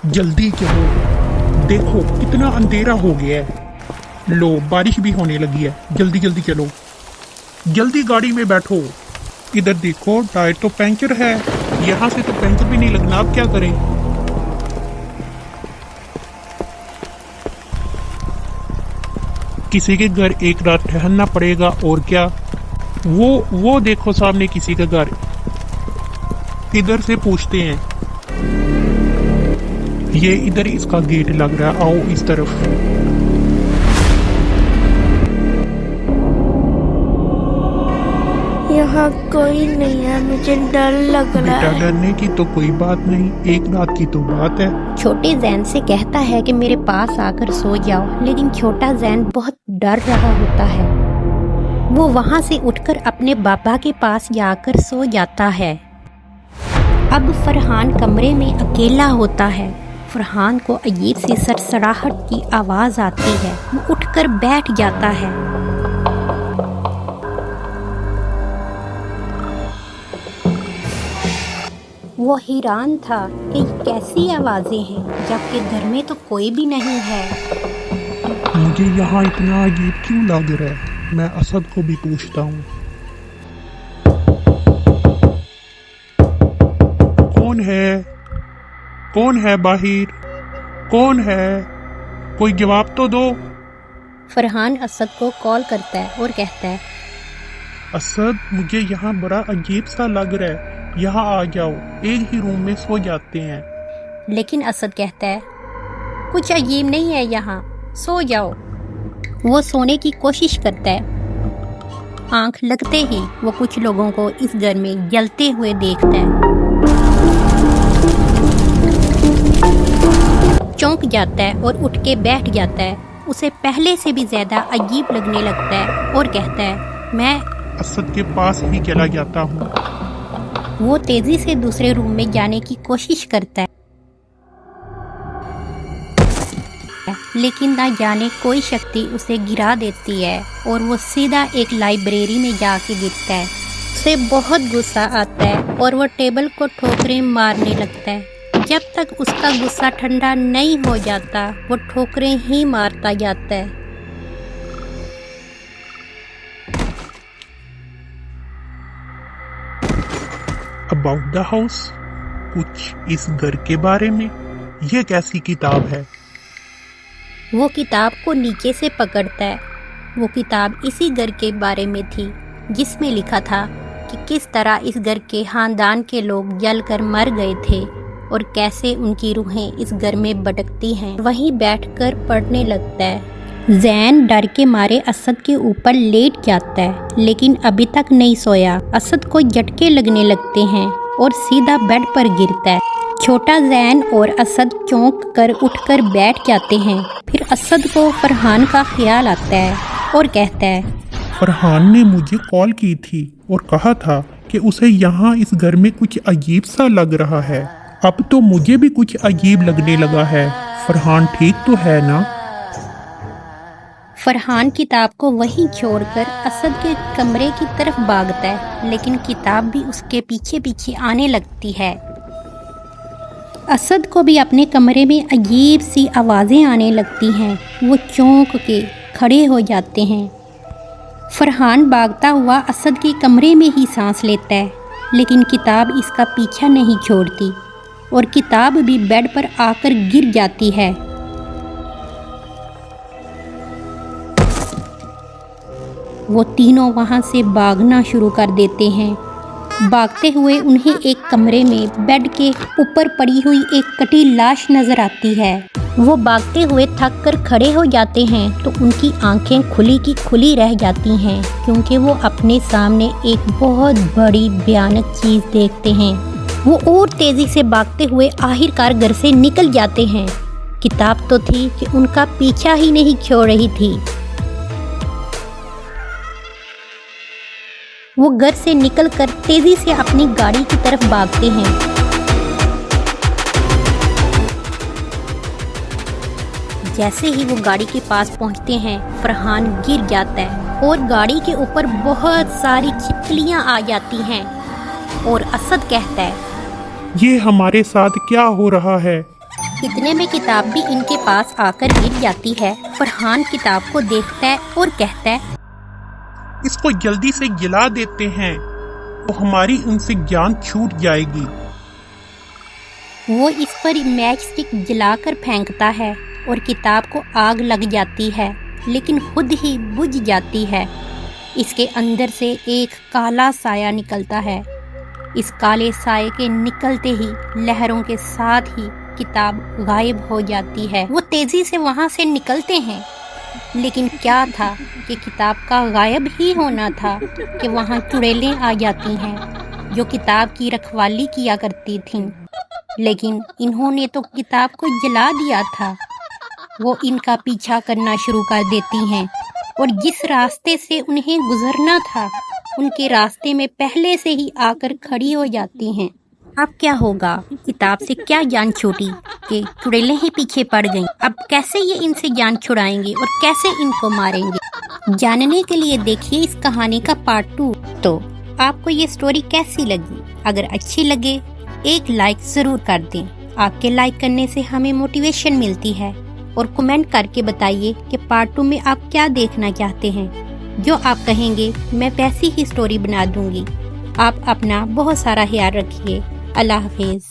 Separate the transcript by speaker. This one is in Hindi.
Speaker 1: जल्दी चलो, देखो कितना अंधेरा हो गया है। लो बारिश भी होने लगी है। जल्दी जल्दी चलो, जल्दी गाड़ी में बैठो। इधर देखो टायर तो पंचर है, यहाँ से तो पंचर भी नहीं लगना। अब क्या करें? किसी के घर एक रात ठहरना पड़ेगा और क्या। वो देखो सामने किसी का घर। इधर से पूछते हैं। ये इधर इसका गेट लग रहा है, आओ इस तरफ।
Speaker 2: यहाँ कोई नहीं है, मुझे डर लग रहा
Speaker 1: बेटा
Speaker 2: है।
Speaker 1: डरने की तो कोई बात नहीं, एक रात की तो बात है।
Speaker 3: छोटे जैन से कहता है कि मेरे पास आकर सो जाओ, लेकिन छोटा जैन बहुत डर रहा होता है। वो वहां से उठकर अपने बाबा के पास जाकर सो जाता है। अब फरहान कमरे में अकेला होता है। फरहान को अजीब सी सरसराहट की आवाज़ आती है। वो उठकर बैठ जाता है। वो हैरान था कि कैसी आवाज़ें हैं जबकि घर में तो कोई भी नहीं है।
Speaker 1: मुझे यहाँ इतना अजीब क्यों लग रहा है? मैं असद को भी पूछता हूँ। कौन है? कौन है बाहिर? कौन है? कोई जवाब तो दो।
Speaker 3: फरहान असद को कॉल करता है और कहता है,
Speaker 1: असद मुझे यहाँ बड़ा अजीब सा लग रहा है, यहाँ आ जाओ, एक ही रूम में सो जाते हैं।
Speaker 3: लेकिन असद कहता है, कुछ अजीब नहीं है यहाँ, सो जाओ। वो सोने की कोशिश करता है। आंख लगते ही वो कुछ लोगों को इस घर में जलते हुए देखता है। चौंक जाता है और उठ के बैठ जाता है। उसे पहले से भी ज्यादा अजीब लगने लगता है और कहता है, मैं
Speaker 1: असद के पास ही चला जाता हूँ।
Speaker 3: वो तेजी से दूसरे रूम में जाने की कोशिश करता है, लेकिन ना जाने कोई शक्ति उसे गिरा देती है और वो सीधा एक लाइब्रेरी में जाके गिरता है। उसे बहुत गुस्सा आता है और वो टेबल को ठोकरें मारने लगता है। जब तक उसका गुस्सा ठंडा नहीं हो जाता वो ठोकरें ही मारता जाता है।
Speaker 1: अबाउट द हाउस, कुछ इस घर के बारे में। ये कैसी किताब है?
Speaker 3: वो किताब को नीचे से पकड़ता है। वो किताब इसी घर के बारे में थी जिसमें लिखा था कि किस तरह इस घर के खानदान के लोग जलकर मर गए थे और कैसे उनकी रूहें इस घर में भटकती हैं। वहीं बैठकर पढ़ने लगता है। जैन डर के मारे असद के ऊपर लेट जाता है, लेकिन अभी तक नहीं सोया। असद को झटके लगने लगते हैं और सीधा बेड पर गिरता है। छोटा जैन और असद चौंक कर उठकर बैठ जाते हैं। फिर असद को फरहान का ख्याल आता है और कहता है,
Speaker 1: फरहान ने मुझे कॉल की थी और कहा था कि उसे यहाँ इस घर में कुछ अजीब सा लग रहा है। अब तो मुझे भी कुछ अजीब लगने लगा है। फरहान ठीक तो है ना?
Speaker 3: फरहान किताब को वहीं छोड़कर असद के कमरे की तरफ भागता है, लेकिन किताब भी उसके पीछे पीछे आने लगती है। असद को भी अपने कमरे में अजीब सी आवाज़ें आने लगती हैं। वो चौंक के खड़े हो जाते हैं। फरहान भागता हुआ असद के कमरे में ही सांस लेता है, लेकिन किताब इसका पीछा नहीं छोड़ती और किताब भी बेड पर आकर गिर जाती है। वो तीनों वहाँ से भागना शुरू कर देते हैं। भागते हुए उन्हें एक कमरे में बेड के ऊपर पड़ी हुई एक कटी लाश नजर आती है। वो भागते हुए थक कर खड़े हो जाते हैं तो उनकी आंखें खुली की खुली रह जाती हैं, क्योंकि वो अपने सामने एक बहुत बड़ी भयानक चीज़ देखते हैं। वो और तेज़ी से भागते हुए आखिरकार घर से निकल जाते हैं। किताब तो थी कि उनका पीछा ही नहीं छोड़ रही थी। वो घर से निकलकर तेजी से अपनी गाड़ी की तरफ भागते हैं। जैसे ही वो गाड़ी के पास पहुंचते हैं, फरहान गिर जाता है और गाड़ी के ऊपर बहुत सारी छिपकलियां आ जाती हैं। और असद कहता है,
Speaker 1: ये हमारे साथ क्या हो रहा है?
Speaker 3: इतने में किताब भी इनके पास आकर गिर जाती है। फरहान किताब को देखता है और कहता है,
Speaker 1: इसको जल्दी से जला देते हैं तो हमारी उनसे जान छूट जाएगी।
Speaker 3: वो इस पर मैच स्टिक जलाकर फेंकता है और किताब को आग लग जाती है, लेकिन खुद ही बुझ जाती है। इसके अंदर से एक काला साया निकलता है। इस काले साये के निकलते ही लहरों के साथ ही किताब गायब हो जाती है। वो तेजी से वहां से निकलते हैं, लेकिन क्या था कि किताब का गायब ही होना था कि वहां चुड़ैलें आ जाती हैं जो किताब की रखवाली किया करती थीं। लेकिन इन्होंने तो किताब को जला दिया था। वो इनका पीछा करना शुरू कर देती हैं और जिस रास्ते से उन्हें गुजरना था उनके रास्ते में पहले से ही आकर खड़ी हो जाती हैं। अब क्या होगा? किताब से क्या जान छूटी कि चुड़ैलें ही पीछे पड़ गईं। अब कैसे ये इनसे जान छुड़ाएंगे और कैसे इनको मारेंगे? जानने के लिए देखिए इस कहानी का पार्ट 2। तो आपको ये स्टोरी कैसी लगी? अगर अच्छी लगे एक लाइक जरूर कर दें। आपके लाइक करने से हमें मोटिवेशन मिलती है। और कमेंट करके बताइए कि पार्ट 2 में आप क्या देखना चाहते हैं। जो आप कहेंगे मैं वैसी ही स्टोरी बना दूंगी। आप अपना बहुत सारा ख्याल रखिए। अल्लाह हाफिज।